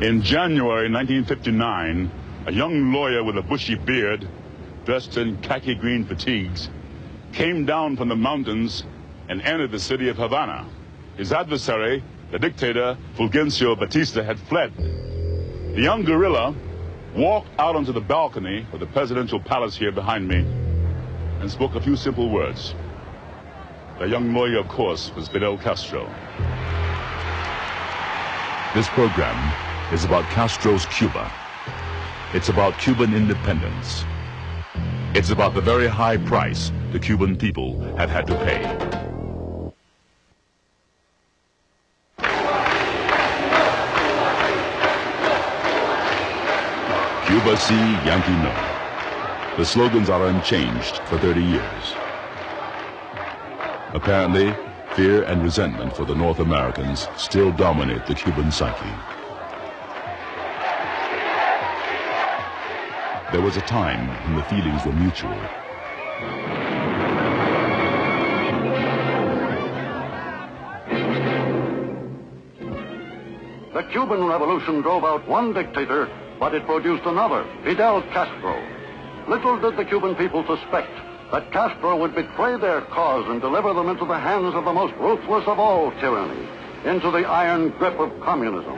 In January 1959, a young lawyer with a bushy beard, dressed in khaki green fatigues, came down from the mountains and entered the city of Havana. His adversary, the dictator Fulgencio Batista, had fled. The young guerrilla walked out onto the balcony of the presidential palace here behind me and spoke a few simple words. The young lawyer, of course, was Fidel Castro. This program is about Castro's Cuba. It's about Cuban independence. It's about the very high price the Cuban people have had to pay. Cuba sí, Yankee no. The slogans are unchanged for 30 years. Apparently, fear and resentment for the North Americans still dominate the Cuban psyche. There was a time when the feelings were mutual. The Cuban Revolution drove out one dictator, but it produced another, Fidel Castro. Little did the Cuban people suspect that Castro would betray their cause and deliver them into the hands of the most ruthless of all tyranny, into the iron grip of communism.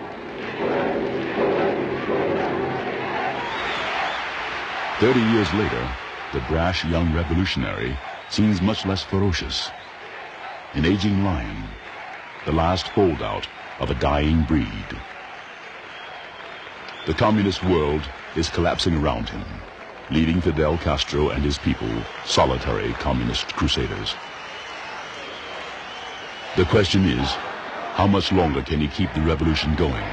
30 years later, the brash young revolutionary seems much less ferocious. An aging lion, the last holdout of a dying breed. The communist world is collapsing around him, leaving Fidel Castro and his people solitary communist crusaders. The question is, how much longer can he keep the revolution going?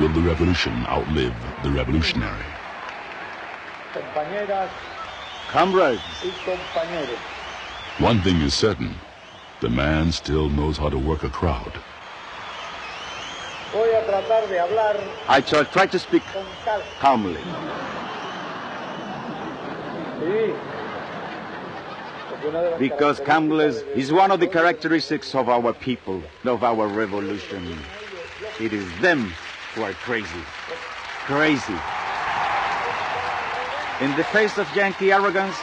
Will the revolution outlive the revolutionary? Comrades. One thing is certain, the man still knows how to work a crowd. I shall try to speak calmly. Because calmness is one of the characteristics of our people, of our revolution. It is them who are crazy. Crazy. In the face of Yankee arrogance,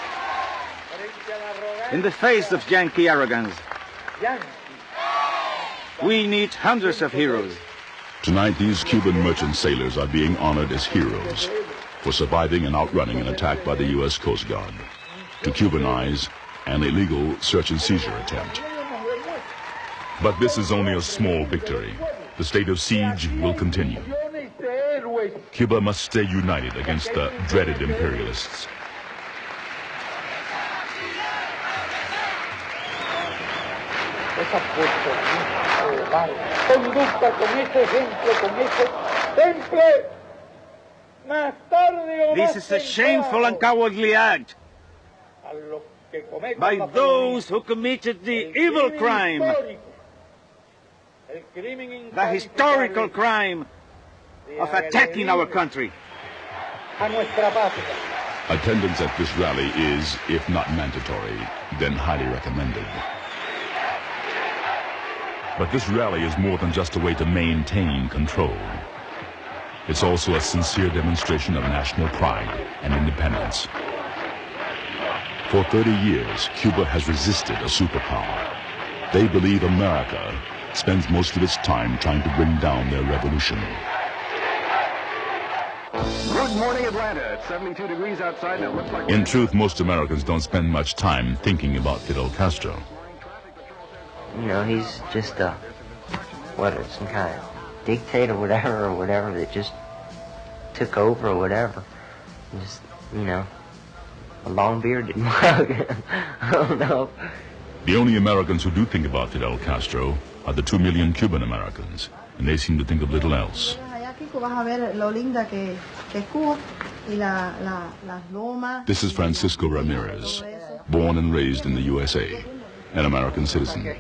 we need hundreds of heroes. Tonight, these Cuban merchant sailors are being honored as heroes for surviving and outrunning an attack by the U.S. Coast Guard. To Cuban eyes, an illegal search and seizure attempt. But this is only a small victory. The state of siege will continue. Cuba must stay united against the dreaded imperialists. This is a shameful and cowardly act by those who committed the evil crime, the historical crime of attacking our country. Attendance at this rally is, if not mandatory, then highly recommended. But this rally is more than just a way to maintain control. It's also a sincere demonstration of national pride and independence. For 30 years, Cuba has resisted a superpower. They believe America spends most of its time trying to bring down their revolution. Good morning, Atlanta. It's 72 degrees outside and it looks like... In truth, most Americans don't spend much time thinking about Fidel Castro. You know, he's just some kind of dictator or whatever that just took over or whatever. Just, you know, a long-bearded mug. I don't know. The only Americans who do think about Fidel Castro are the 2 million Cuban Americans, and they seem to think of little else. This is Francisco Ramirez, born and raised in the USA, an American citizen.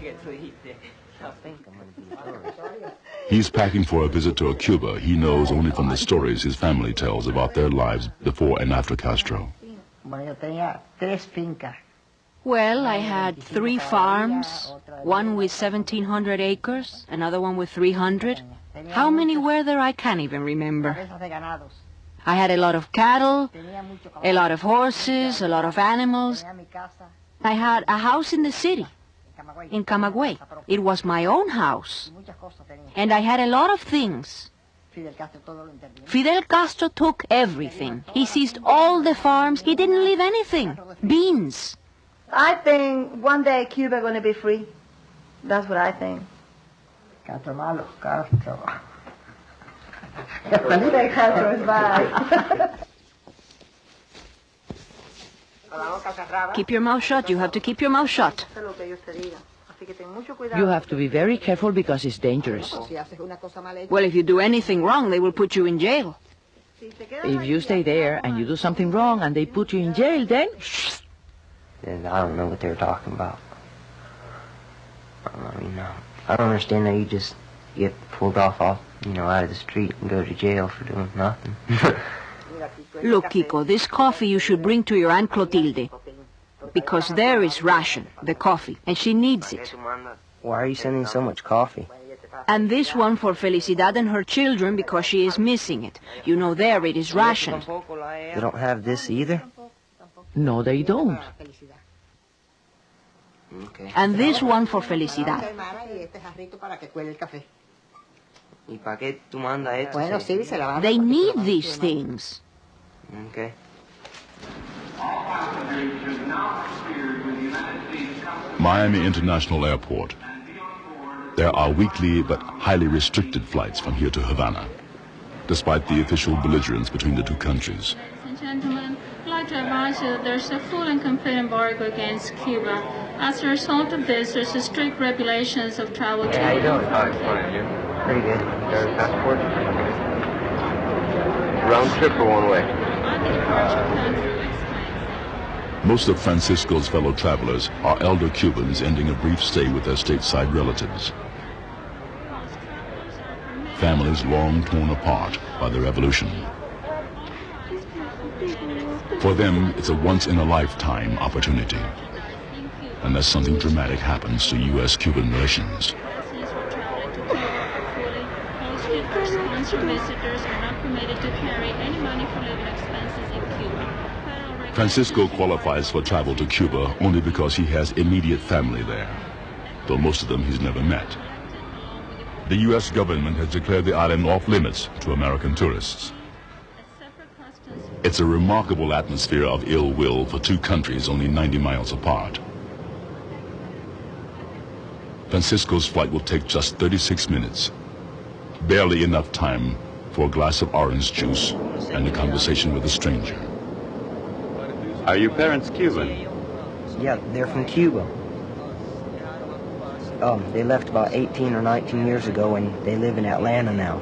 He's packing for a visit to a Cuba he knows only from the stories his family tells about their lives before and after Castro. Well, I had 3 farms, one with 1,700 acres, another one with 300. How many were there? I can't even remember. I had a lot of cattle, a lot of horses, a lot of animals. I had a house in the city, in Camagüey. It was my own house. And I had a lot of things. Fidel Castro took everything. He seized all the farms. He didn't leave anything. Beans. I think one day Cuba going to be free. That's what I think. Castro malo, Castro. Castro is bad. Keep your mouth shut. You have to keep your mouth shut. You have to be very careful because it's dangerous. Well, if you do anything wrong, they will put you in jail. If you stay there and you do something wrong and they put you in jail, then I don't know what they were talking about. I mean, I don't understand how you just get pulled off, out of the street and go to jail for doing nothing. Look, Kiko, this coffee you should bring to your Aunt Clotilde. Because there is ration, the coffee, and she needs it. Why are you sending so much coffee? And this one for Felicidad and her children because she is missing it. You know, there it is rationed. They don't have this either? no, they don't. Okay. And this one for Felicidad. ¿Y para qué tú mandas esto? They need these things. Okay. Miami International Airport. There are weekly but highly restricted flights from here to Havana, despite the official belligerence between the two countries. Ladies and gentlemen, I'd like to advise you that there's a full and complete embargo against Cuba. As a result of this, there's a strict regulations of travel to How you doing? Fine, you? Pretty good. Got a passport? Round trip or one way? Most of Francisco's fellow travelers are elder Cubans ending a brief stay with their stateside relatives. Families long torn apart by the revolution. For them, it's a once-in-a-lifetime opportunity, unless something dramatic happens to U.S.-Cuban relations. Visitors are not permitted to carry any money for living expenses in Cuba. Francisco qualifies for travel to Cuba only because he has immediate family there, though most of them he's never met. The U.S. government has declared the island off limits to American tourists. It's a remarkable atmosphere of ill will for two countries only 90 miles apart. Francisco's flight will take just 36 minutes. Barely enough time for a glass of orange juice and a conversation with a stranger. Are your parents Cuban? Yeah, they're from Cuba. They left about 18 or 19 years ago, and they live in Atlanta now.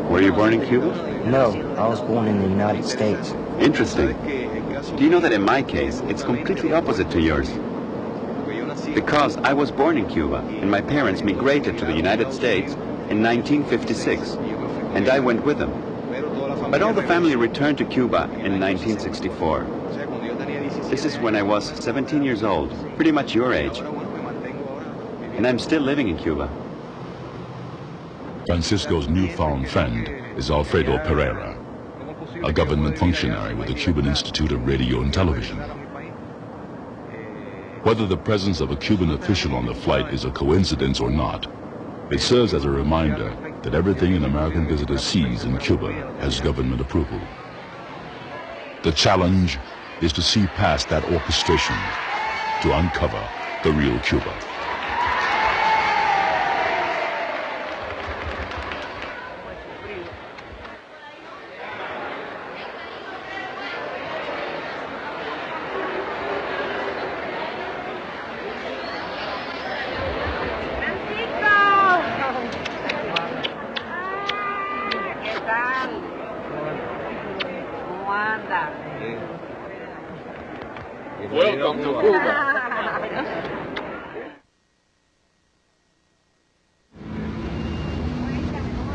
Were you born in Cuba? No, I was born in the United States. Interesting. Do you know that in my case, it's completely opposite to yours? Because I was born in Cuba, and my parents migrated to the United States in 1956, and I went with them. But all the family returned to Cuba in 1964. This is when I was 17 years old, pretty much your age. And I'm still living in Cuba. Francisco's newfound friend is Alfredo Pereira, a government functionary with the Cuban Institute of Radio and Television. Whether the presence of a Cuban official on the flight is a coincidence or not, it serves as a reminder that everything an American visitor sees in Cuba has government approval. The challenge is to see past that orchestration, to uncover the real Cuba. Welcome to Cuba.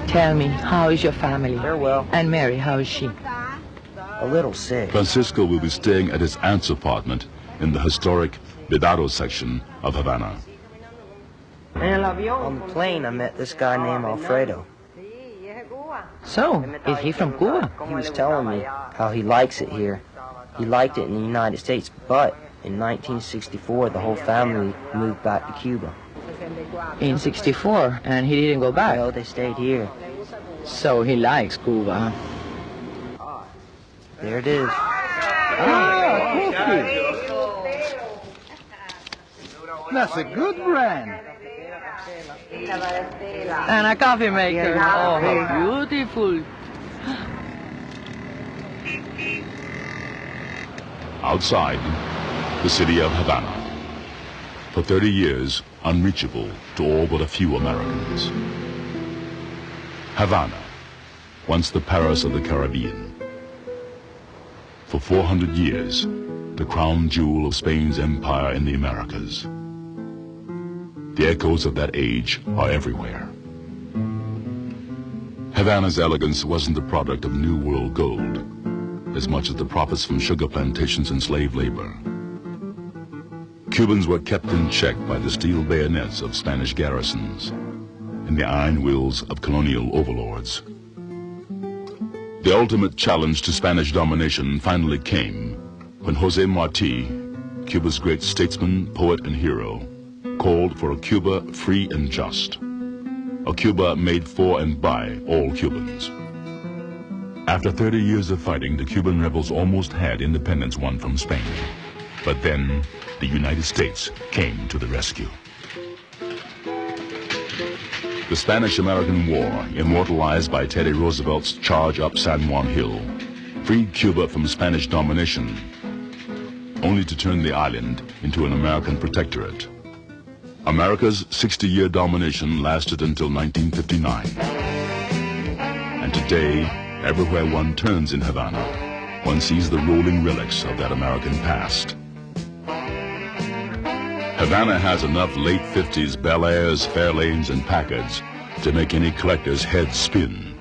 Tell me, how is your family? They're well. And Mary, how is she? A little sick. Francisco will be staying at his aunt's apartment in the historic Dictator section of Havana. On the plane, I met this guy named Alfredo. So, is he from Cuba? He was telling me how he likes it here. He liked it in the United States, but in 1964, the whole family moved back to Cuba. In 64, and he didn't go back? Well, they stayed here. So he likes Cuba. There it is. That's a good brand. And a coffee maker. Oh, how beautiful. Outside the city of Havana, for 30 years unreachable to all but a few Americans. Havana, once the Paris of the Caribbean. For 400 years, the crown jewel of Spain's empire in the Americas. The echoes of that age are everywhere. Havana's elegance wasn't the product of New World gold, as much as the profits from sugar plantations and slave labor. Cubans were kept in check by the steel bayonets of Spanish garrisons and the iron wills of colonial overlords. The ultimate challenge to Spanish domination finally came when José Martí, Cuba's great statesman, poet, and hero, called for a Cuba free and just, a Cuba made for and by all Cubans. After 30 years of fighting, the Cuban rebels almost had independence won from Spain. But then, the United States came to the rescue. The Spanish-American War, immortalized by Teddy Roosevelt's charge up San Juan Hill, freed Cuba from Spanish domination, only to turn the island into an American protectorate. America's 60-year domination lasted until 1959. And today, everywhere one turns in Havana, one sees the rolling relics of that American past. Havana has enough late 50s Bel Airs, Fairlanes, and Packards to make any collector's head spin.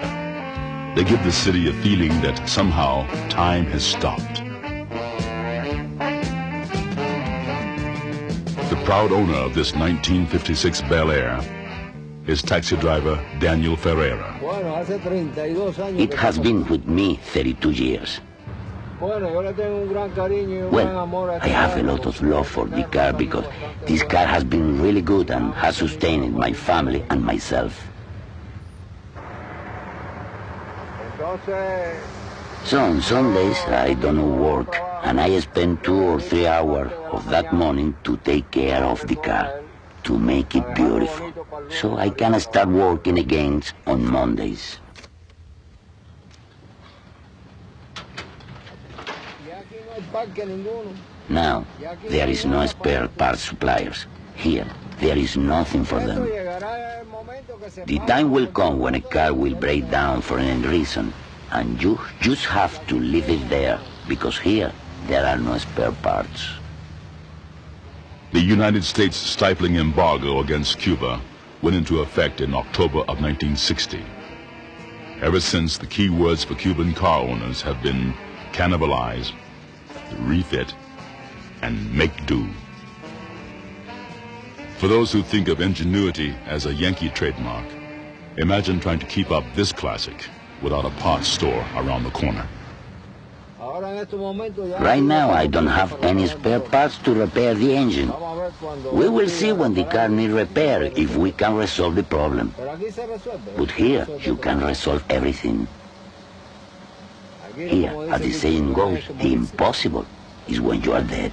They give the city a feeling that somehow time has stopped. The proud owner of this 1956 Bel Air is taxi driver Daniel Ferreira. It has been with me 32 years. Well, I have a lot of love for the car because this car has been really good and has sustained my family and myself. So on Sundays I don't work and I spend 2 or 3 hours of that morning to take care of the car, to make it beautiful, so I can start working again on Mondays. Now, there is no spare parts suppliers. Here, there is nothing for them. The time will come when a car will break down for any reason, and you just have to leave it there, because here, there are no spare parts. The United States' stifling embargo against Cuba went into effect in October of 1960. Ever since, the key words for Cuban car owners have been cannibalize, refit, and make do. For those who think of ingenuity as a Yankee trademark, imagine trying to keep up this classic without a parts store around the corner. Right now, I don't have any spare parts to repair the engine. We will see when the car needs repair if we can resolve the problem. But here, you can resolve everything. Here, as the saying goes, the impossible is when you are dead.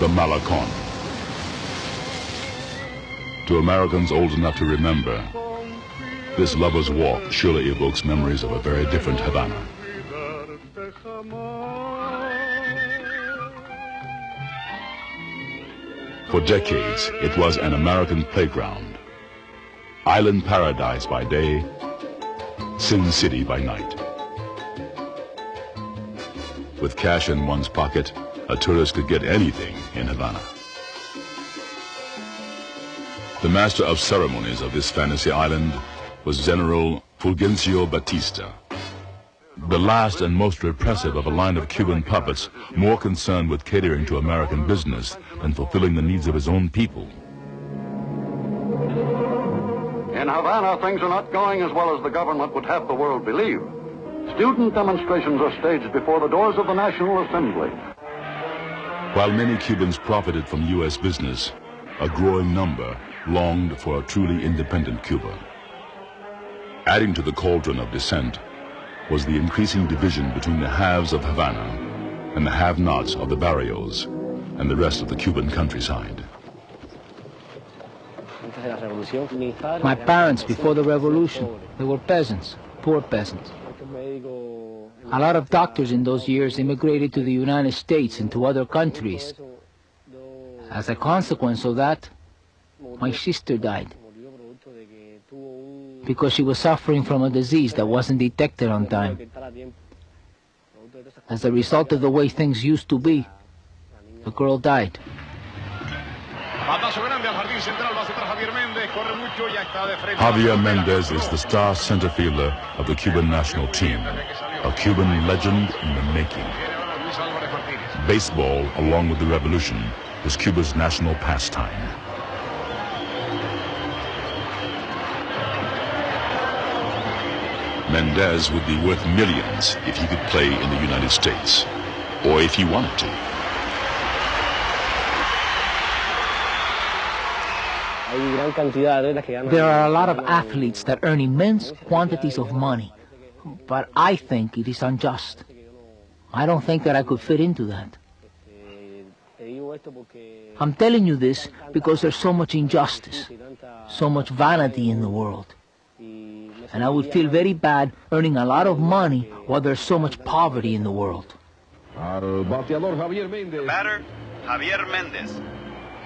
The Malecón. To Americans old enough to remember, this lover's walk surely evokes memories of a very different Havana. For decades, it was an American playground. Island paradise by day, Sin City by night. With cash in one's pocket, a tourist could get anything in Havana. The master of ceremonies of this fantasy island was General Fulgencio Batista, the last and most repressive of a line of Cuban puppets, more concerned with catering to American business than fulfilling the needs of his own people. In Havana, things are not going as well as the government would have the world believe. Student demonstrations are staged before the doors of the National Assembly. While many Cubans profited from U.S. business, a growing number longed for a truly independent Cuba. Adding to the cauldron of dissent was the increasing division between the haves of Havana and the have-nots of the barrios and the rest of the Cuban countryside. My parents, before the revolution, they were peasants, poor peasants. A lot of doctors in those years immigrated to the United States and to other countries. As a consequence of that, my sister died because she was suffering from a disease that wasn't detected on time. As a result of the way things used to be, the girl died. Javier Mendez is the star center fielder of the Cuban national team, a Cuban legend in the making. Baseball, along with the revolution, was Cuba's national pastime. Mendez would be worth millions if he could play in the United States, or if he wanted to. There are a lot of athletes that earn immense quantities of money, but I think it is unjust. I don't think that I could fit into that. I'm telling you this because there's so much injustice, so much vanity in the world. And I would feel very bad earning a lot of money while there's so much poverty in the world. The batter, Javier Mendez.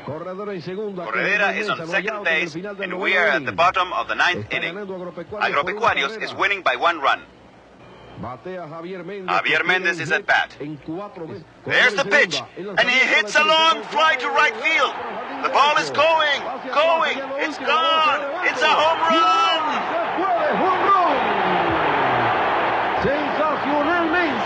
Corredera is on second base, and we are at the bottom of the ninth inning. Agropecuarios is winning by 1 run. Javier Mendez is at bat. There's the pitch, and he hits a long fly to right field. The ball is going, it's gone, it's a home run!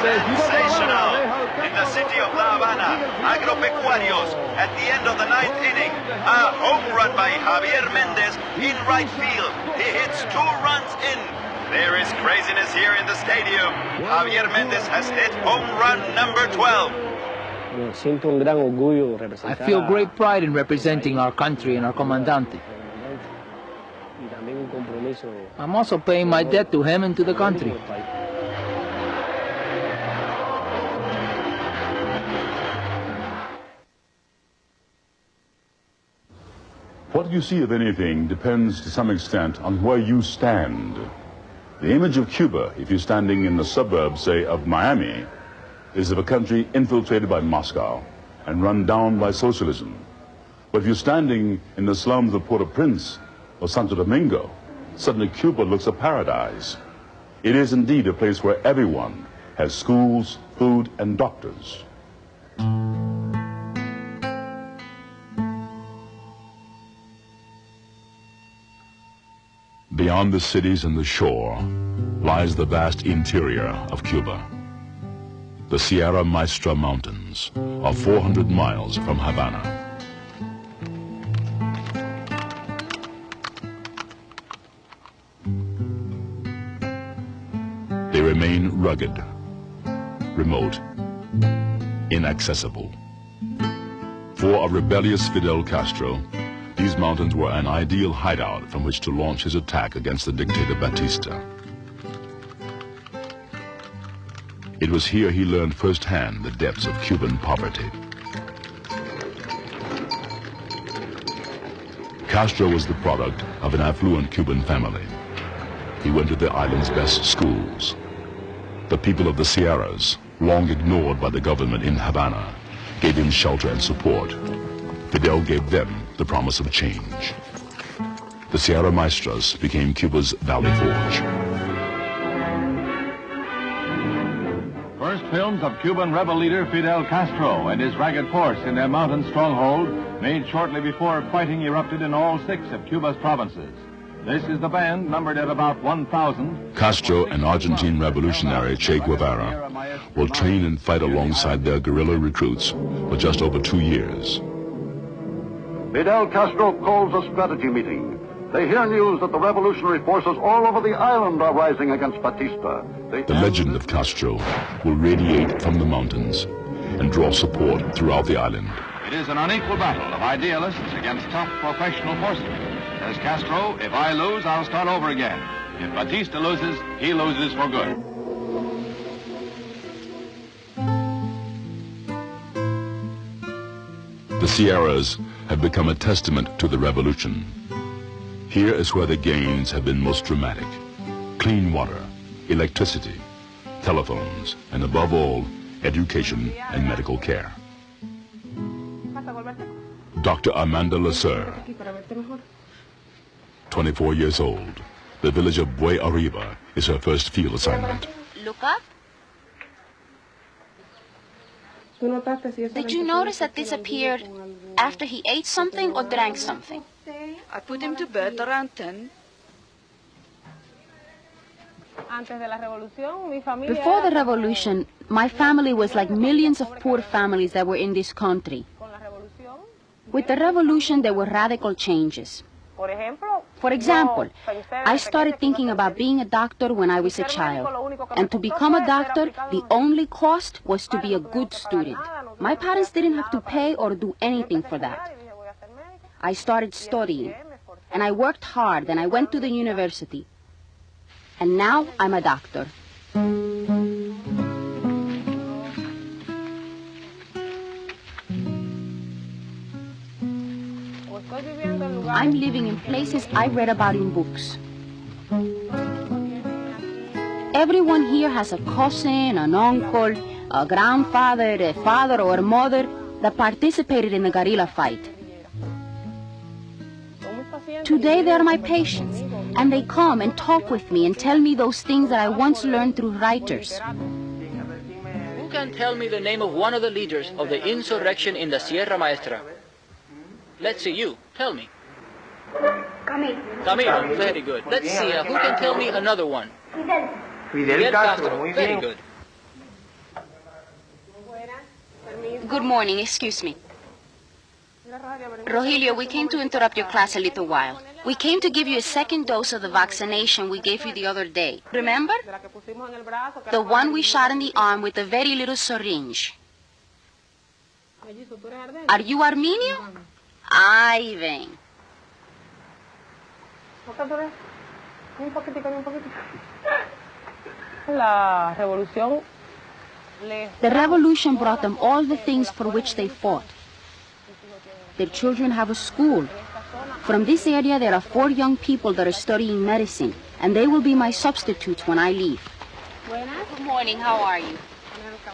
Sensational! In the city of La Habana, Agropecuarios, at the end of the 9th inning, a home run by Javier Mendez in right field. He hits 2 runs in. There is craziness here in the stadium. Javier Mendez has hit home run number 12. I feel great pride in representing our country and our comandante. I'm also paying my debt to him and to the country. What you see of anything depends to some extent on where you stand. The image of Cuba, if you're standing in the suburbs, say, of Miami, is of a country infiltrated by Moscow and run down by socialism. But if you're standing in the slums of Port-au-Prince or Santo Domingo, suddenly Cuba looks a paradise. It is indeed a place where everyone has schools, food, and doctors. Beyond the cities and the shore lies the vast interior of Cuba. The Sierra Maestra Mountains are 400 miles from Havana. They remain rugged, remote, inaccessible. For a rebellious Fidel Castro, these mountains were an ideal hideout from which to launch his attack against the dictator Batista. It was here he learned firsthand the depths of Cuban poverty. Castro was the product of an affluent Cuban family. He went to the island's best schools. The people of the Sierras, long ignored by the government in Havana, gave him shelter and support. Fidel gave them the promise of change. The Sierra Maestras became Cuba's Valley Forge. First films of Cuban rebel leader Fidel Castro and his ragged force in their mountain stronghold made shortly before fighting erupted in all 6 of Cuba's provinces. This is the band, numbered at about 1,000. Castro and Argentine revolutionary Che Guevara will train and fight alongside their guerrilla recruits for just over 2 years. Fidel Castro calls a strategy meeting. They hear news that the revolutionary forces all over the island are rising against Batista. The legend of Castro will radiate from the mountains and draw support throughout the island. It is an unequal battle of idealists against tough professional forces. Says Castro, if I lose, I'll start over again. If Batista loses, he loses for good. The Sierras have become a testament to the revolution. Here is where the gains have been most dramatic. Clean water, electricity, telephones, and above all, education and medical care. Dr. Amanda Lasser, 24 years old. The village of Bue Arriba is her first field assignment. Look up. Did you notice that this appeared after he ate something or drank something? I put him to bed around 10. Before the revolution, my family was like millions of poor families that were in this country. With the revolution, there were radical changes. For example, I started thinking about being a doctor when I was a child. And to become a doctor, the only cost was to be a good student. My parents didn't have to pay or do anything for that. I started studying, and I worked hard, and I went to the university. And now I'm a doctor. I'm living in places I read about in books. Everyone here has a cousin, an uncle, a grandfather, a father, or a mother that participated in the guerrilla fight. Today they are my patients, and they come and talk with me and tell me those things that I once learned through writers. Who can tell me the name of one of the leaders of the insurrection in the Sierra Maestra? Let's see, you. Tell me. Camilo, very good. Let's see, who can tell me another one? Fidel Castro, very good. Good morning, excuse me. Rogelio, we came to interrupt your class a little while. We came to give you a second dose of the vaccination we gave you the other day. Remember? The one we shot in the arm with a very little syringe. Are you Armenio? Ay, ven. The revolution brought them all the things for which they fought. Their children have a school. From this area, there are 4 young people that are studying medicine, and they will be my substitutes when I leave. Good morning, how are you?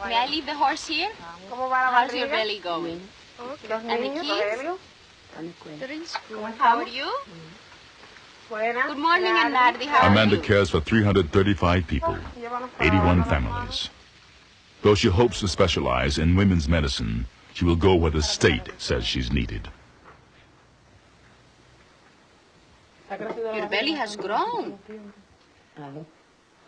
May I leave the horse here? How's your belly going? And the kids? They're in school. How are you? Good morning, Anardi. How are Amanda you? cares for 335 people, 81 families. Though she hopes to specialize in women's medicine, she will go where the state says she's needed. Your belly has grown.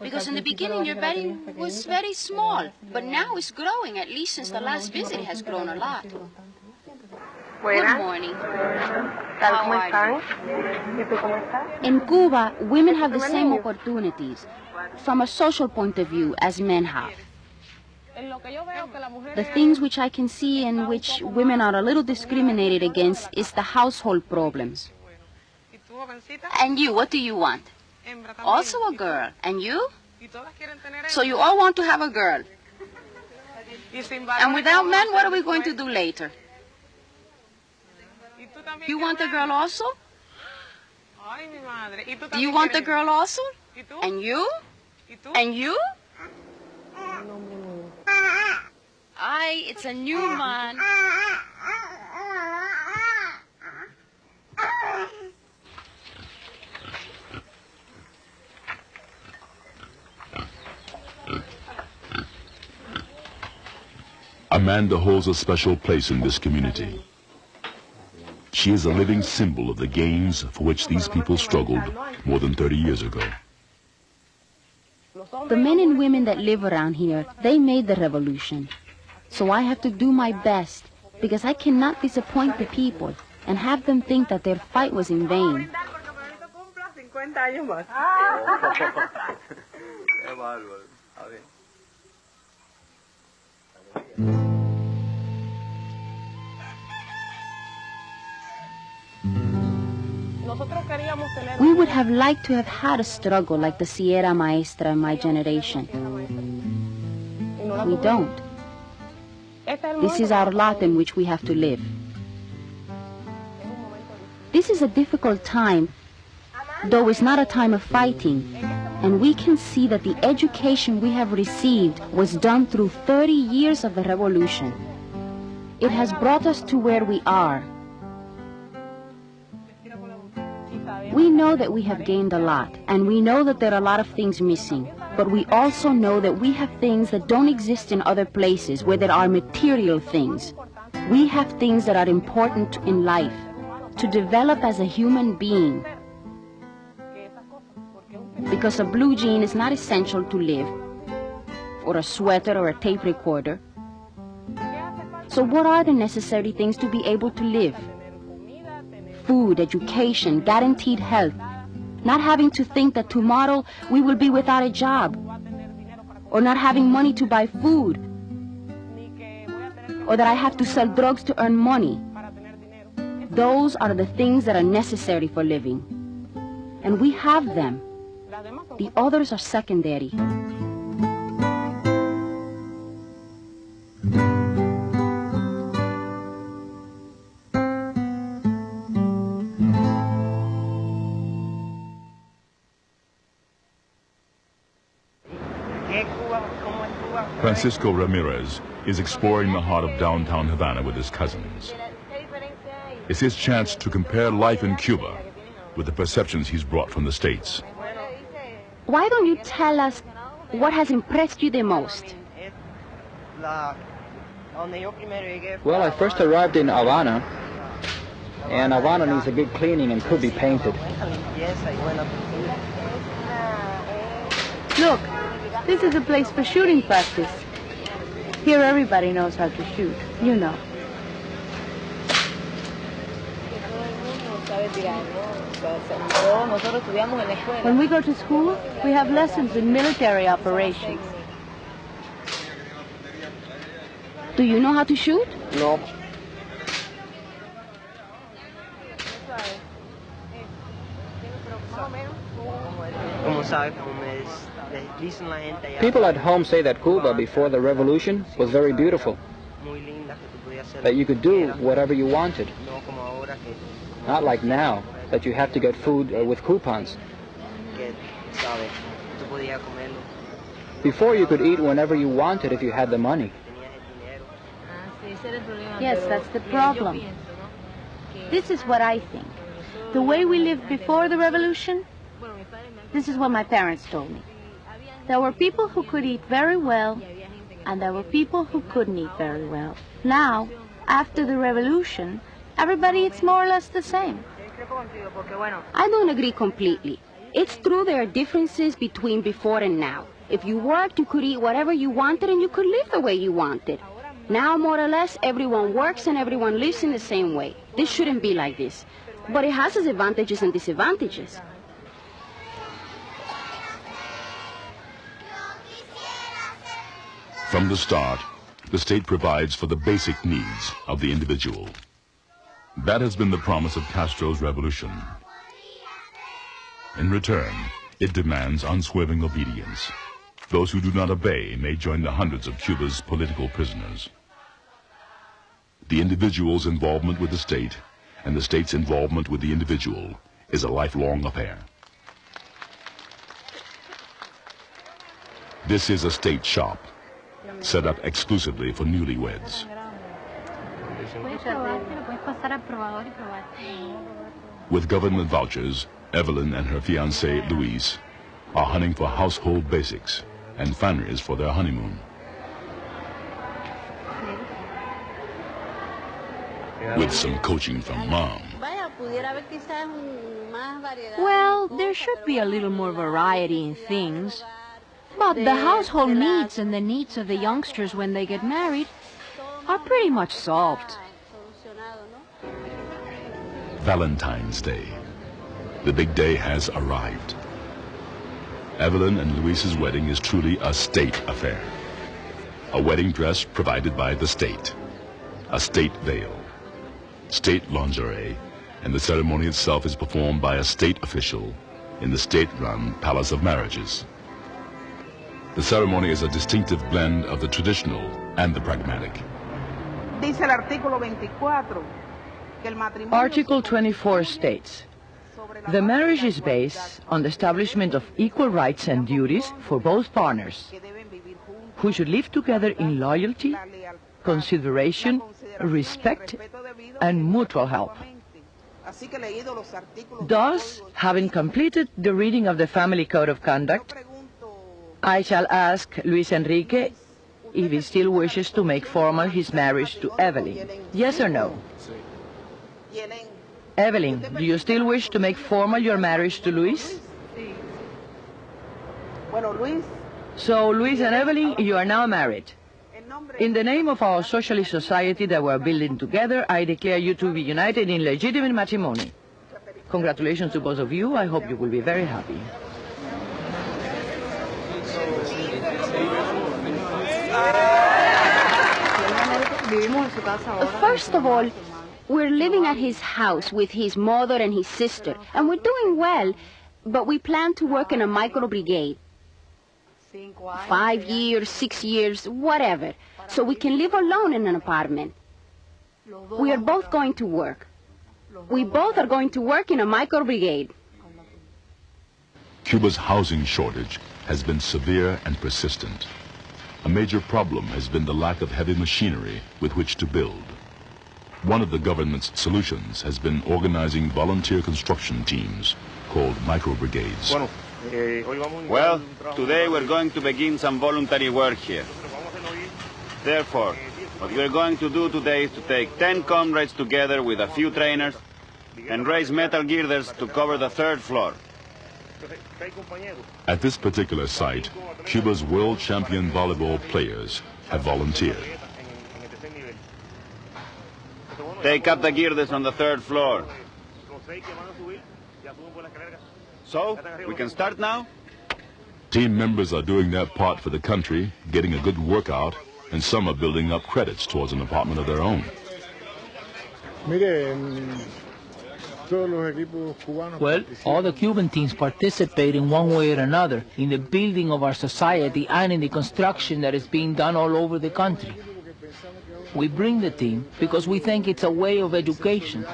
Because in the beginning your belly was very small, but now it's growing. At least since the last visit it has grown a lot. Good morning. How are you? In Cuba, women have the same opportunities, from a social point of view, as men have. The things which I can see in which women are a little discriminated against is the household problems. And you, what do you want? Also a girl. And you? So you all want to have a girl. And without men, what are we going to do later? You want a girl also? Do you want a girl also? And you? And you? Ay, it's a new man. Amanda holds a special place in this community. She is a living symbol of the gains for which these people struggled more than 30 years ago. The men and women that live around here, they made the revolution. So I have to do my best, because I cannot disappoint the people and have them think that their fight was in vain. We would have liked to have had a struggle like the Sierra Maestra in my generation. We don't. This is our lot in which we have to live. This is a difficult time, though it's not a time of fighting, and we can see that the education we have received was done through 30 years of the revolution. It has brought us to where we are. We know that we have gained a lot, and we know that there are a lot of things missing, but we also know that we have things that don't exist in other places where there are material things. We have things that are important in life, to develop as a human being. Because a blue jean is not essential to live, or a sweater or a tape recorder. So what are the necessary things to be able to live? Food, education, guaranteed health, not having to think that tomorrow we will be without a job, or not having money to buy food, or that I have to sell drugs to earn money. Those are the things that are necessary for living. And we have them. The others are secondary. Francisco Ramirez is exploring the heart of downtown Havana with his cousins. It's his chance to compare life in Cuba with the perceptions he's brought from the States. Why don't you tell us what has impressed you the most? Well, I first arrived in Havana, and Havana needs a good cleaning and could be painted. Look, this is a place for shooting practice. Here everybody knows how to shoot, you know. When we go to school, we have lessons in military operations. Do you know how to shoot? No. People at home say that Cuba before the revolution was very beautiful, that you could do whatever you wanted. Not like now, that you have to get food with coupons. Before you could eat whenever you wanted if you had the money. Yes, that's the problem. This is what I think. The way we lived before the revolution, this is what my parents told me. There were people who could eat very well, and there were people who couldn't eat very well. Now, after the revolution, everybody eats more or less the same. I don't agree completely. It's true there are differences between before and now. If you worked, you could eat whatever you wanted and you could live the way you wanted. Now, more or less, everyone works and everyone lives in the same way. This shouldn't be like this. But it has its advantages and disadvantages. From the start, the state provides for the basic needs of the individual. That has been the promise of Castro's revolution. In return, it demands unswerving obedience. Those who do not obey may join the hundreds of Cuba's political prisoners. The individual's involvement with the state and the state's involvement with the individual is a lifelong affair. This is a state shop, set up exclusively for newlyweds. With government vouchers, Evelyn and her fiancé, Luis, are hunting for household basics and families for their honeymoon. with some coaching from Mom. Well, there should be a little more variety in things. But the household needs and the needs of the youngsters when they get married are pretty much solved. Valentine's Day. The big day has arrived. Evelyn and Luis's wedding is truly a state affair. A wedding dress provided by the state. A state veil. State lingerie. And the ceremony itself is performed by a state official in the state-run Palace of Marriages. The ceremony is a distinctive blend of the traditional and the pragmatic. Article 24 states, the marriage is based on the establishment of equal rights and duties for both partners, who should live together in loyalty, consideration, respect, and mutual help. Thus, having completed the reading of the Family Code of Conduct, I shall ask Luis Enrique if he still wishes to make formal his marriage to Evelyn. Yes or no? Evelyn, do you still wish to make formal your marriage to Luis? So, Luis and Evelyn, you are now married. In the name of our socialist society that we're building together, I declare you to be united in legitimate matrimony. Congratulations to both of you. I hope you will be very happy. First of all, we're living at his house with his mother and his sister, and we're doing well, but we plan to work in a micro brigade. 5 years, 6 years, whatever, so we can live alone in an apartment. We are both going to work. We both are going to work in a micro brigade. Cuba's housing shortage has been severe and persistent. A major problem has been the lack of heavy machinery with which to build. One of the government's solutions has been organizing volunteer construction teams called micro brigades. Well, today we're going to begin some voluntary work here. Therefore, what we're going to do today is to take 10 comrades together with a few trainers and raise metal girders to cover the 3rd floor. At this particular site, Cuba's world champion volleyball players have volunteered. Take up the girders on the 3rd floor. So, we can start now? Team members are doing their part for the country, getting a good workout, and some are building up credits towards an apartment of their own. Well, all the Cuban teams participate in one way or another in the building of our society and in the construction that is being done all over the country. We bring the team because we think it's a way of education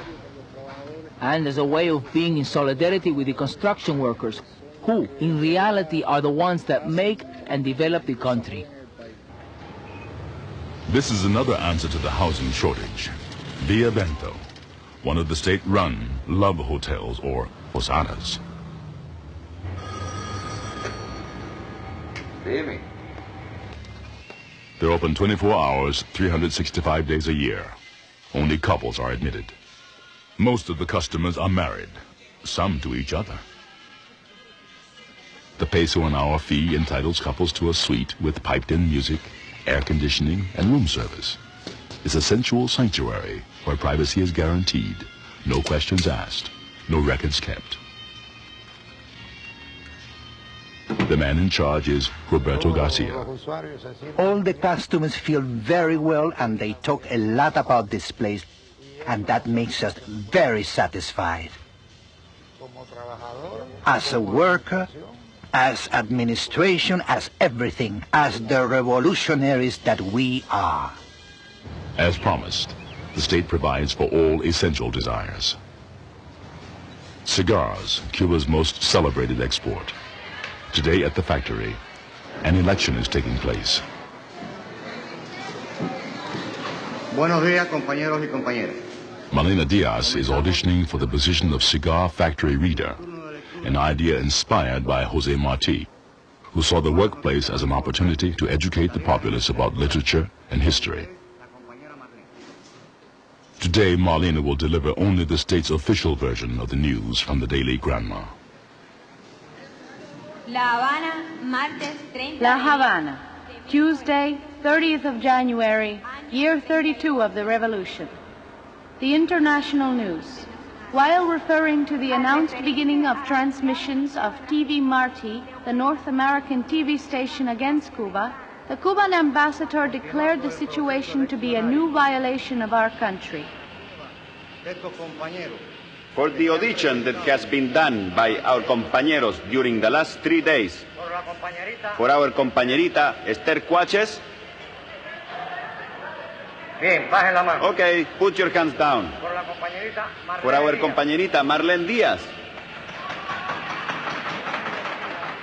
and as a way of being in solidarity with the construction workers who, in reality, are the ones that make and develop the country. This is another answer to the housing shortage. Via Vento, one of the state-run love hotels, or posadas. Baby. They're open 24 hours, 365 days a year. Only couples are admitted. Most of the customers are married, some to each other. The peso an hour fee entitles couples to a suite with piped-in music, air conditioning, and room service. It's a sensual sanctuary where privacy is guaranteed, no questions asked, no records kept. The man in charge is Roberto Garcia. All the customers feel very well and they talk a lot about this place, and that makes us very satisfied. As a worker, as administration, as everything, as the revolutionaries that we are. As promised, the state provides for all essential desires. Cigars, Cuba's most celebrated export. Today at the factory, an election is taking place. Buenos días, compañeros y compañeras. Malena Diaz is auditioning for the position of cigar factory reader, an idea inspired by Jose Marti, who saw the workplace as an opportunity to educate the populace about literature and history. To Today, Marlena will deliver only the state's official version of the news from the Daily Grandma. La Habana, Tuesday, 30th of January, year 32 of the revolution. The international news. While referring to the announced beginning of transmissions of TV Marti, the North American TV station against Cuba, the Cuban ambassador declared the situation to be a new violation of our country. For the audition that has been done by our compañeros during the last 3 days, for our compañerita Esther Cuaches. Bien, baje la mano. Okay, put your hands down. For our compañerita Marlene Díaz.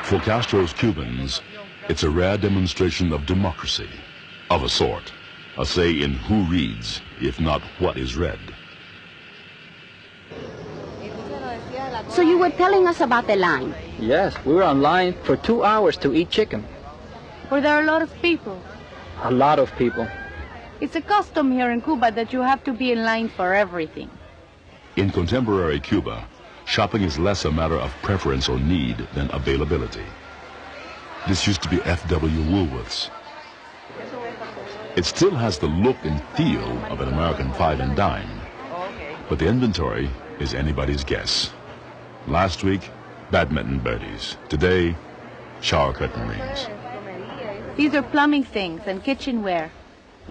For Castro's Cubans, it's a rare demonstration of democracy, of a sort, a say in who reads, if not what is read. So you were telling us about the line? Yes, we were on line for 2 hours to eat chicken. Were there a lot of people? A lot of people. It's a custom here in Cuba that you have to be in line for everything. In contemporary Cuba, shopping is less a matter of preference or need than availability. This used to be F.W. Woolworth's. It still has the look and feel of an American five and dime, but the inventory is anybody's guess. Last week, badminton birdies. Today, shower curtain rings. These are plumbing things and kitchenware.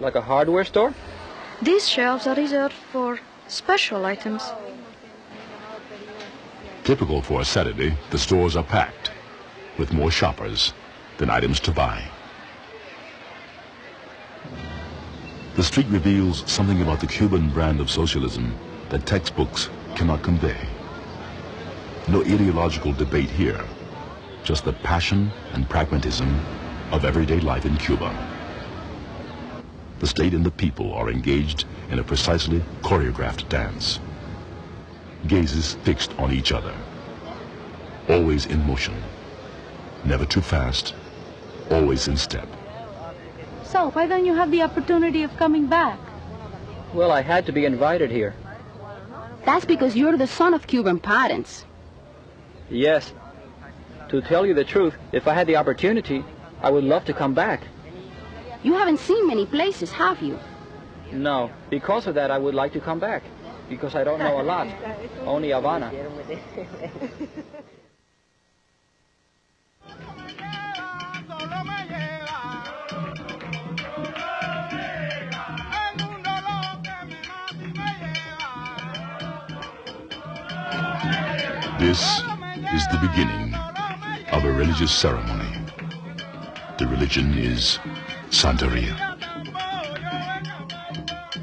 Like a hardware store? These shelves are reserved for special items. Typical for a Saturday, the stores are packed with more shoppers than items to buy. The street reveals something about the Cuban brand of socialism that textbooks cannot convey. No ideological debate here, just the passion and pragmatism of everyday life in Cuba. The state and the people are engaged in a precisely choreographed dance. Gazes fixed on each other, always in motion, never too fast, always in step. So, why don't you have the opportunity of coming back? Well, I had to be invited here. That's because you're the son of Cuban parents. Yes. To tell you the truth, if I had the opportunity, I would love to come back. You haven't seen many places, have you? No. Because of that, I would like to come back. Because I don't know a lot. Only Havana. This is the beginning of a religious ceremony. The religion is Santeria.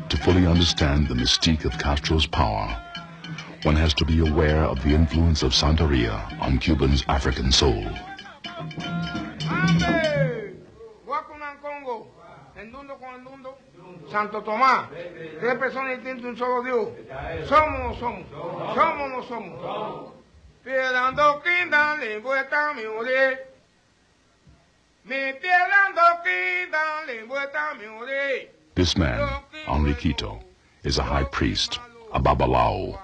To fully understand the mystique of Castro's power, one has to be aware of the influence of Santeria on Cuba's African soul. Santo Tomás, 3 personas distintas, un solo Dios. Somos, somos, somos, no somos. Piedando quinta, lengüeta mi ore. Mi piedando quinta, lengüeta mi ore. This man, Enriquito, is a high priest, a babalao.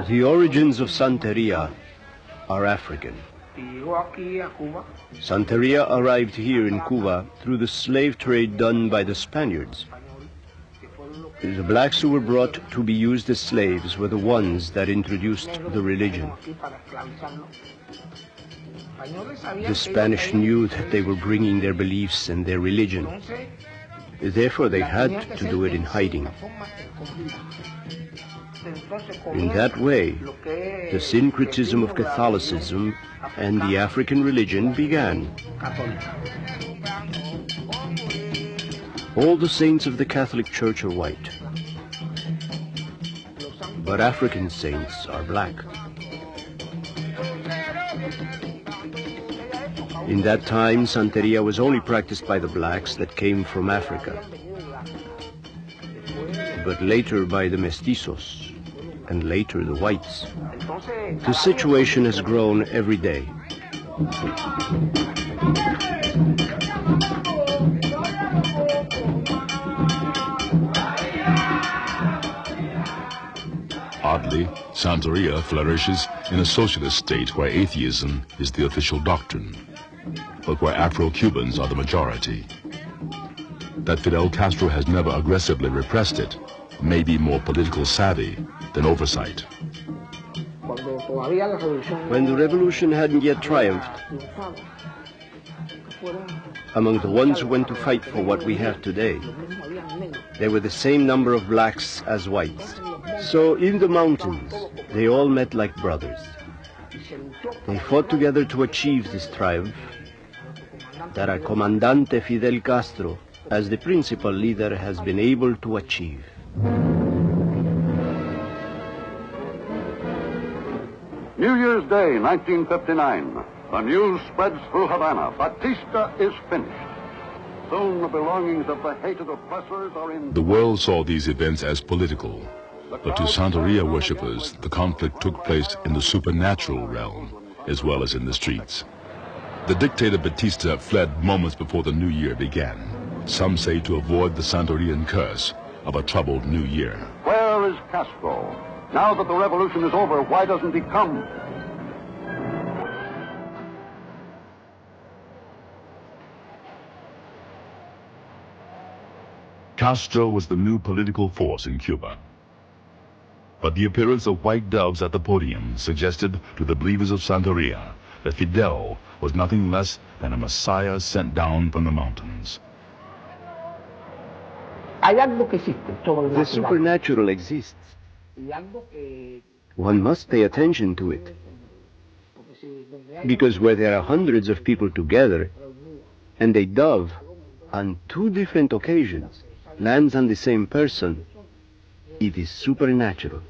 The origins of Santeria are African. Santeria arrived here in Cuba through the slave trade done by the Spaniards. The blacks who were brought to be used as slaves were the ones that introduced the religion. The Spanish knew that they were bringing their beliefs and their religion. Therefore, they had to do it in hiding. In that way, the syncretism of Catholicism and the African religion began. All the saints of the Catholic Church are white, but African saints are black. In that time, Santeria was only practiced by the blacks that came from Africa, but later by the mestizos, and later the whites. The situation has grown every day. Sadly, Santeria flourishes in a socialist state where atheism is the official doctrine, but where Afro-Cubans are the majority. That Fidel Castro has never aggressively repressed it may be more political savvy than oversight. When the revolution hadn't yet triumphed, among the ones who went to fight for what we have today, there were the same number of blacks as whites. So in the mountains, they all met like brothers. They fought together to achieve this triumph that our Comandante Fidel Castro, as the principal leader, has been able to achieve. New Year's Day, 1959. The news spreads through Havana. Batista is finished. Soon the belongings of the hated oppressors are in... The world saw these events as political, but to Santeria worshippers, the conflict took place in the supernatural realm, as well as in the streets. The dictator Batista fled moments before the new year began. Some say to avoid the Santerian curse of a troubled new year. Where is Castro? Now that the revolution is over, why doesn't he come? Castro was the new political force in Cuba. But the appearance of white doves at the podium suggested to the believers of Santeria that Fidel was nothing less than a messiah sent down from the mountains. The supernatural exists. One must pay attention to it. Because where there are hundreds of people together, and a dove, on two different occasions, lands on the same person, it is supernatural.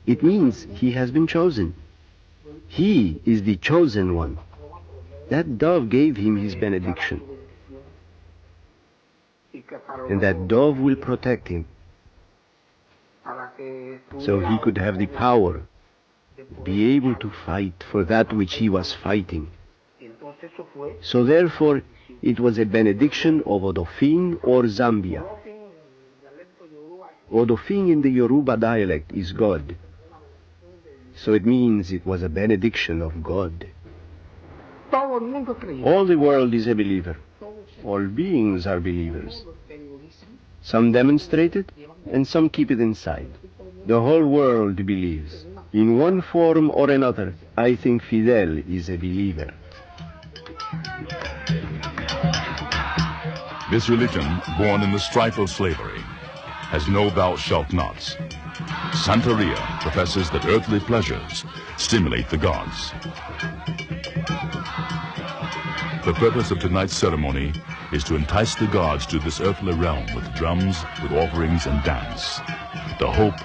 It means he has been chosen. He is the chosen one. That dove gave him his benediction. And that dove will protect him. So he could have the power, be able to fight for that which he was fighting. So therefore, it was a benediction of Odofin or Zambia. Odofin in the Yoruba dialect is God. So it means it was a benediction of God. All the world is a believer. All beings are believers. Some demonstrate it, and some keep it inside. The whole world believes. In one form or another, I think Fidel is a believer. This religion, born in the strife of slavery, has no thou shalt nots. Santeria professes that earthly pleasures stimulate the gods. The purpose of tonight's ceremony is to entice the gods to this earthly realm with drums, with offerings and dance. The hope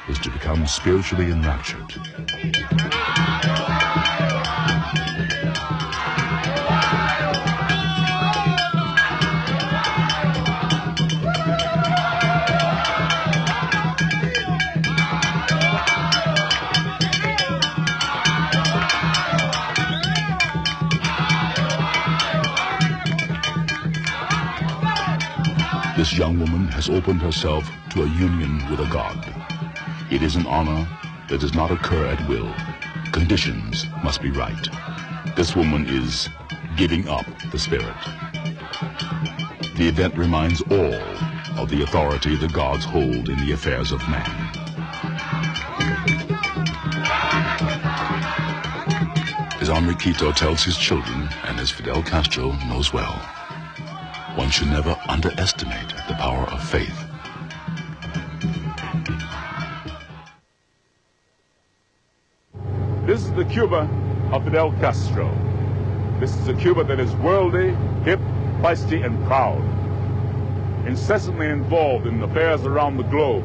is to become spiritually enraptured. This young woman has opened herself to a union with a god. It is an honor that does not occur at will. Conditions must be right. This woman is giving up the spirit. The event reminds all of the authority the gods hold in the affairs of man. As Enriquito tells his children, and as Fidel Castro knows well, one should never underestimate the power of faith. This is the Cuba of Fidel Castro. This is a Cuba that is worldly, hip, feisty, and proud. Incessantly involved in affairs around the globe,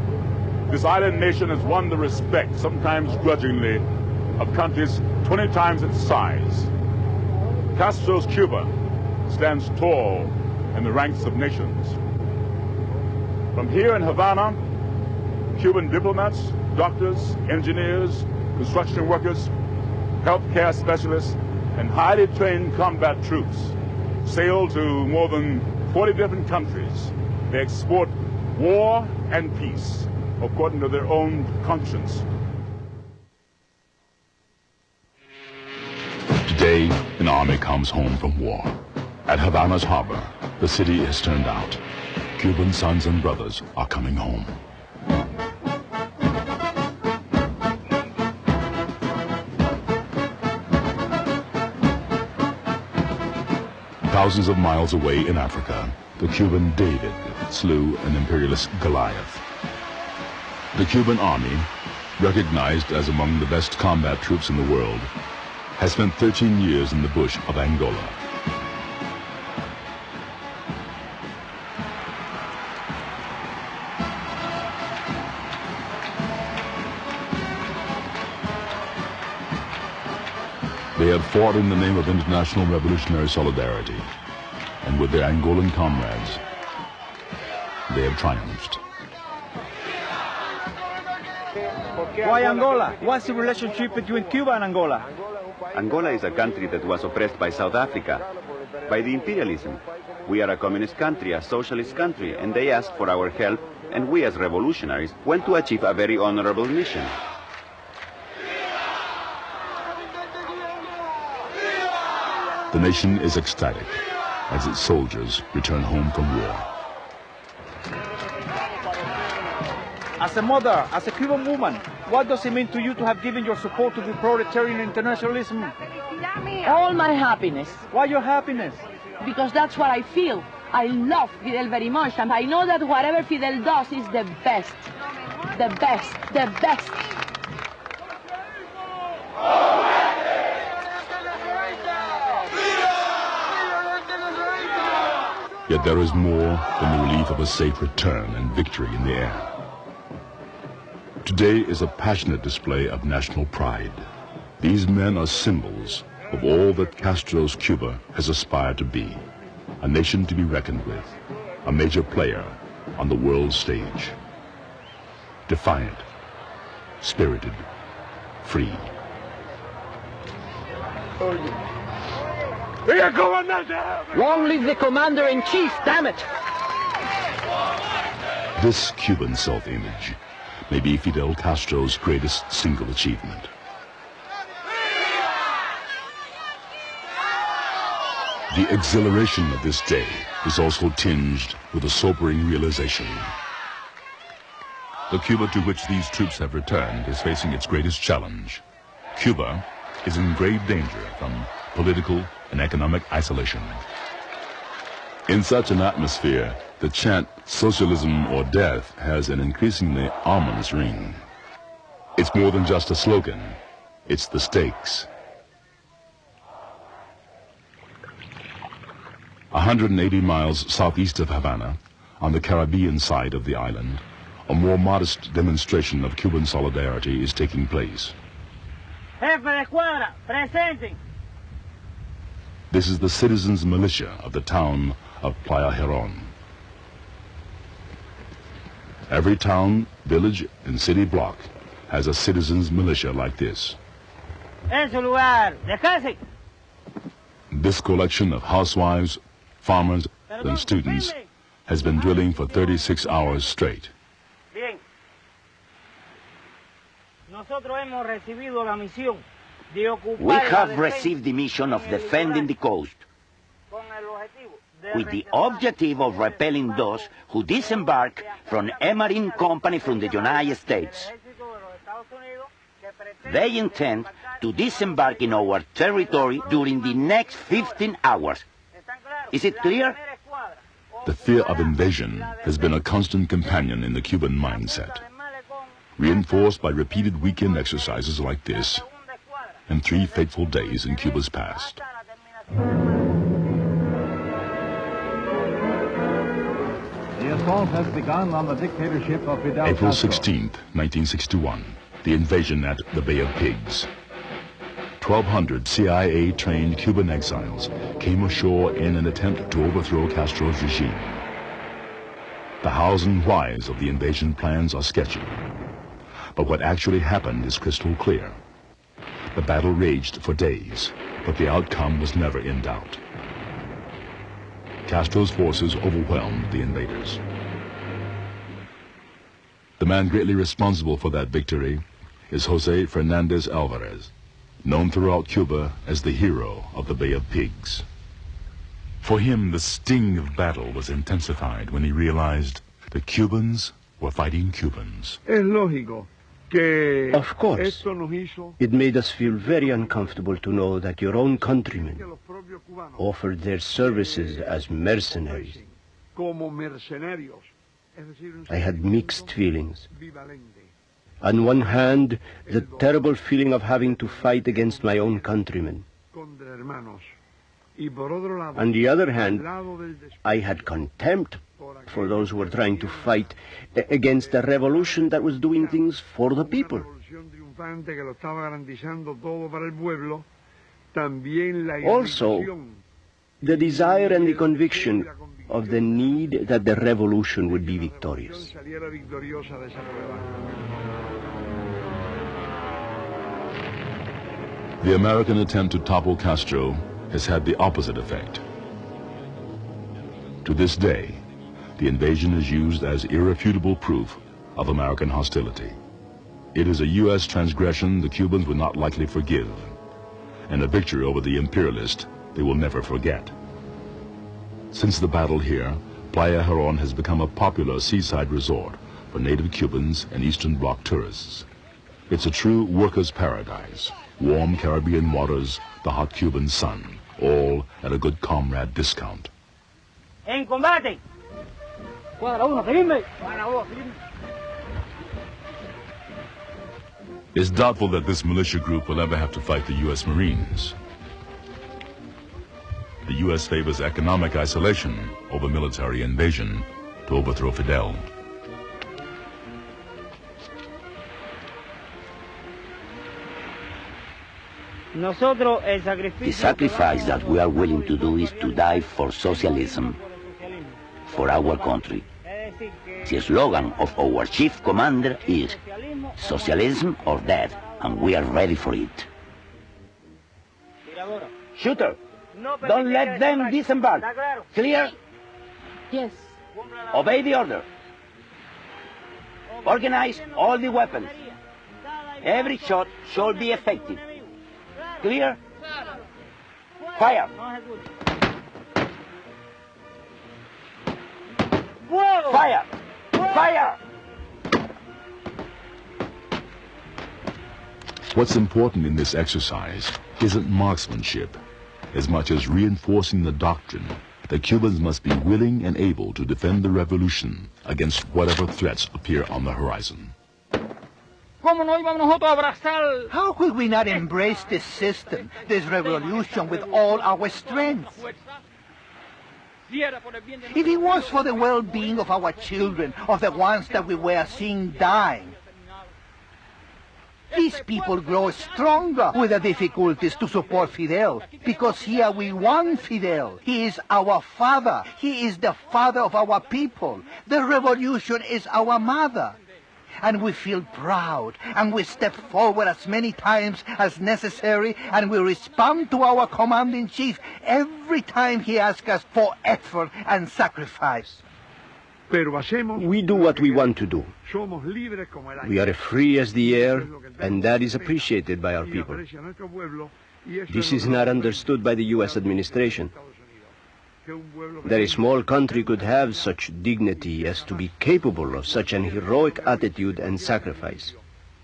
this island nation has won the respect, sometimes grudgingly, of countries 20 times its size. Castro's Cuba stands tall in the ranks of nations. From here in Havana, Cuban diplomats, doctors, engineers, construction workers, healthcare specialists, and highly trained combat troops sail to more than 40 different countries. They export war and peace. according to their own conscience. Today, an army comes home from war. At Havana's harbor, the city is turned out. Cuban sons and brothers are coming home. Thousands of miles away in Africa, the Cuban David slew an imperialist Goliath. The Cuban army, recognized as among the best combat troops in the world, has spent 13 years in the bush of Angola. They have fought in the name of international revolutionary solidarity, and with their Angolan comrades, they have triumphed. Why Angola? What's the relationship between Cuba and Angola? Angola is a country that was oppressed by South Africa, by the imperialism. We are a communist country, a socialist country, and they asked for our help, and we as revolutionaries went to achieve a very honorable mission. The nation is ecstatic as its soldiers return home from war. As a mother, as a Cuban woman, what does it mean to you to have given your support to the proletarian internationalism? All my happiness. Why your happiness? Because that's what I feel. I love Fidel very much, and I know that whatever Fidel does is the best. The best. The best. Yet there is more than the relief of a safe return and victory in the air. Today is a passionate display of national pride. These men are symbols of all that Castro's Cuba has aspired to be, a nation to be reckoned with, a major player on the world stage. Defiant, spirited, free. Long live the commander-in-chief, damn it! This Cuban self-image may be Fidel Castro's greatest single achievement. The exhilaration of this day is also tinged with a sobering realization. The Cuba to which these troops have returned is facing its greatest challenge. Cuba is in grave danger from political and economic isolation. In such an atmosphere, the chant "socialism or death" has an increasingly ominous ring. It's more than just a slogan, it's the stakes. 180 miles southeast of Havana, on the Caribbean side of the island, a more modest demonstration of Cuban solidarity is taking place. Jefe de escuadra, presenting. This is the citizens' militia of the town of Playa Girón. Every town, village, and city block has a citizens' militia like this. En su lugar, descanse. This collection of housewives, farmers, and students has been drilling for 36 hours straight. Bien. Nosotros hemos recibido la misión. We have received the mission of defending the coast with the objective of repelling those who disembark from a marine company from the United States. They intend to disembark in our territory during the next 15 hours. Is it clear? The fear of invasion has been a constant companion in the Cuban mindset, reinforced by repeated weekend exercises like this and 3 fateful days in Cuba's past. The assault has begun on the dictatorship of Fidel April Castro. 16th, 1961, the invasion at the Bay of Pigs. 1,200 CIA-trained Cuban exiles came ashore in an attempt to overthrow Castro's regime. The hows and whys of the invasion plans are sketchy, but what actually happened is crystal clear. The battle raged for days, but the outcome was never in doubt. Castro's forces overwhelmed the invaders. The man greatly responsible for that victory is Jose Fernandez Alvarez, known throughout Cuba as the hero of the Bay of Pigs. For him, the sting of battle was intensified when he realized the Cubans were fighting Cubans. Of course, it made us feel very uncomfortable to know that your own countrymen offered their services as mercenaries. I had mixed feelings. On one hand, the terrible feeling of having to fight against my own countrymen. On the other hand, I had contempt for those who were trying to fight against a revolution that was doing things for the people. Also, the desire and the conviction of the need that the revolution would be victorious. The American attempt to topple Castro has had the opposite effect. To this day, the invasion is used as irrefutable proof of American hostility. It is a U.S. transgression the Cubans would not likely forgive, and a victory over the imperialist they will never forget. Since the battle here, Playa Girón has become a popular seaside resort for native Cubans and Eastern Bloc tourists. It's a true workers' paradise. Warm Caribbean waters, the hot Cuban sun, all at a good comrade discount. En combate. Cuadra uno, firme. Cuadra dos, firme. It's doubtful that this militia group will ever have to fight the U.S. Marines. The U.S. favors economic isolation over military invasion to overthrow Fidel. The sacrifice that we are willing to do is to die for socialism, for our country. The slogan of our chief commander is socialism or death, and we are ready for it. Shooter, don't let them disembark. Clear? Yes. Obey the order. Organize all the weapons. Every shot should be effective. Clear? Fire! Fire! Fire! What's important in this exercise isn't marksmanship, as much as reinforcing the doctrine that Cubans must be willing and able to defend the revolution against whatever threats appear on the horizon. How could we not embrace this system, this revolution, with all our strength? If it was for the well-being of our children, of the ones that we were seeing dying, these people grow stronger with the difficulties to support Fidel, because here we want Fidel. He is our father. He is the father of our people. The revolution is our mother. And we feel proud, and we step forward as many times as necessary, and we respond to our commanding chief every time he asks us for effort and sacrifice. We do what we want to do. We are free as the air, and that is appreciated by our people. This is not understood by the U.S. administration. That a small country could have such dignity as to be capable of such an heroic attitude and sacrifice,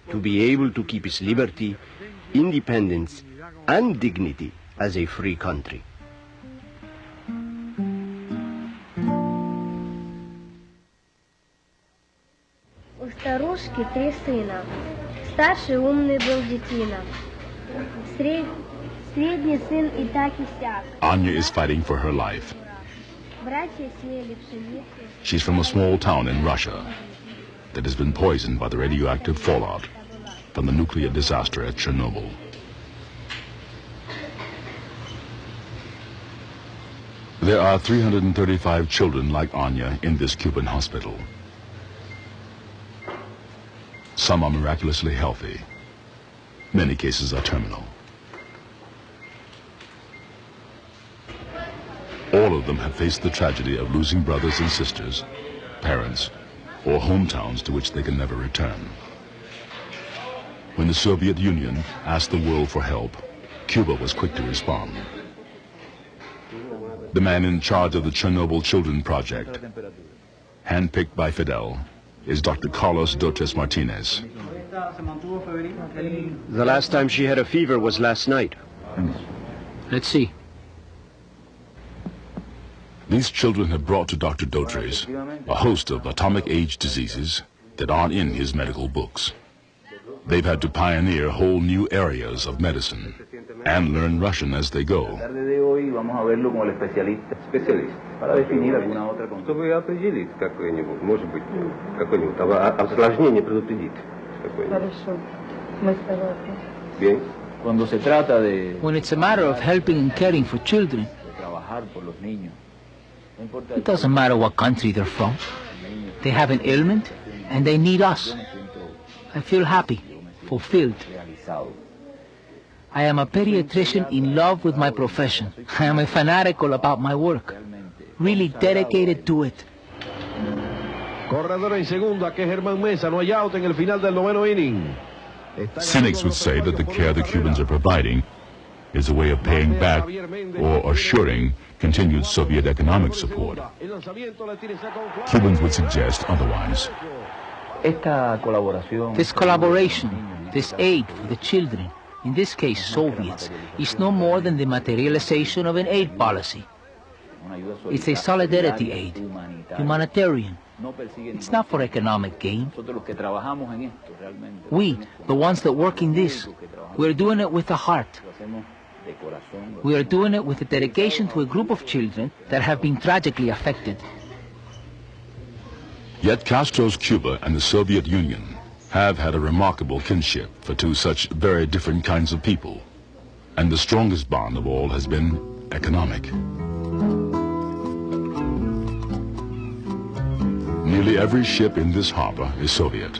to be able to keep its liberty, independence, and dignity as a free country. У старушки 3 сына. Старший умный был детина. Средний сын и так и сяк. Anya is fighting for her life. Братья сеяли пшеницу. She's from a small town in Russia that has been poisoned by the radioactive fallout from the nuclear disaster at Chernobyl. There are 335 children like Anya in this Cuban hospital. Some are miraculously healthy. Many cases are terminal. All of them have faced the tragedy of losing brothers and sisters, parents, or hometowns to which they can never return. When the Soviet Union asked the world for help, Cuba was quick to respond. The man in charge of the Chernobyl Children Project, handpicked by Fidel, is Dr. Carlos Dotes Martinez. The last time she had a fever was last night. Let's see. These children have brought to Dr. Dotres a host of atomic-age diseases that aren't in his medical books. They've had to pioneer whole new areas of medicine and learn Russian as they go. When it's a matter of helping and caring for children, it doesn't matter what country they're from. They have an ailment and they need us. I feel happy, fulfilled. I am a pediatrician in love with my profession. I am a fanatical about my work, really dedicated to it. Corredor en segunda, que Germán Mesa, no hay out en el final del noveno inning. Cynics would say that the care the Cubans are providing is a way of paying back or assuring continued Soviet economic support. Cubans would suggest otherwise. This collaboration, this aid for the children, in this case Soviets, is no more than the materialization of an aid policy. It's a solidarity aid, humanitarian. It's not for economic gain. We, the ones that work in this, we're doing it with the heart. We are doing it with a dedication to a group of children that have been tragically affected. Yet Castro's Cuba and the Soviet Union have had a remarkable kinship for two such very different kinds of people. And the strongest bond of all has been economic. Nearly every ship in this harbor is Soviet.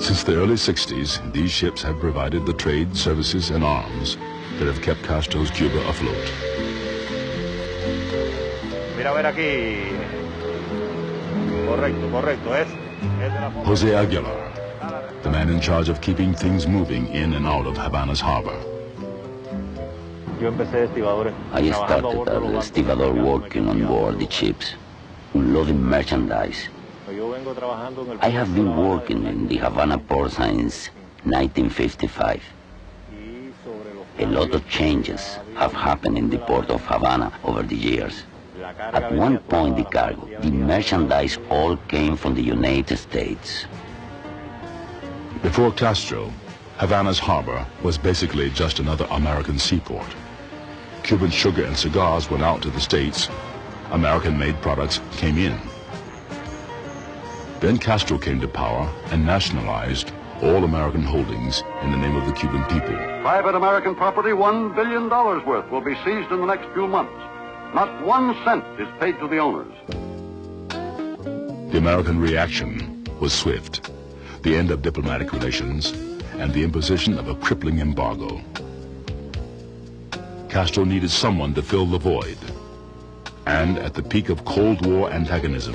Since the early 60s, these ships have provided the trade, services, and arms that have kept Castro's Cuba afloat. Mira, a ver aquí. Correcto. Jose Aguilar, the man in charge of keeping things moving in and out of Havana's harbor. I started as a stevedore working on board the ships, unloading merchandise. I have been working in the Havana port since 1955. A lot of changes have happened in the port of Havana over the years. At one point, the cargo, the merchandise, all came from the United States. Before Castro, Havana's harbor was basically just another American seaport. Cuban sugar and cigars went out to the States. American-made products came in. Then Castro came to power and nationalized all American holdings in the name of the Cuban people. Private American property, $1 billion worth, will be seized in the next few months. Not 1 cent is paid to the owners. The American reaction was swift. The end of diplomatic relations and the imposition of a crippling embargo. Castro needed someone to fill the void. And at the peak of Cold War antagonism,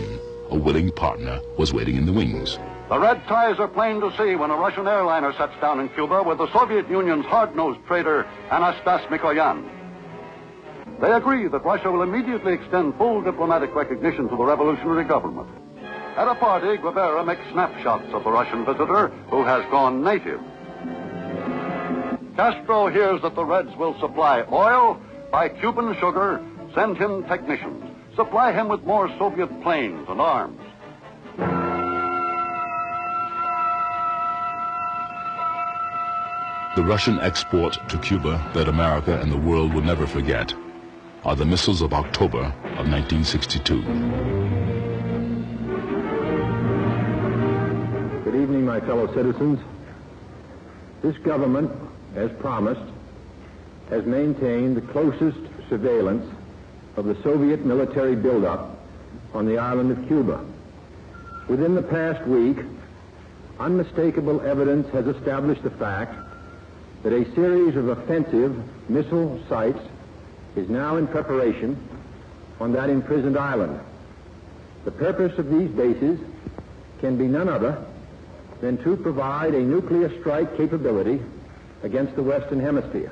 a willing partner was waiting in the wings. The red ties are plain to see when a Russian airliner sets down in Cuba with the Soviet Union's hard-nosed trader, Anastas Mikoyan. They agree that Russia will immediately extend full diplomatic recognition to the revolutionary government. At a party, Guevara makes snapshots of the Russian visitor, who has gone native. Castro hears that the Reds will supply oil, buy Cuban sugar, send him technicians, supply him with more Soviet planes and arms. The Russian export to Cuba that America and the world will never forget are the missiles of October of 1962. Good evening, my fellow citizens. This government, as promised, has maintained the closest surveillance of the Soviet military buildup on the island of Cuba. Within the past week, unmistakable evidence has established the fact that a series of offensive missile sites is now in preparation on that imprisoned island. The purpose of these bases can be none other than to provide a nuclear strike capability against the Western Hemisphere.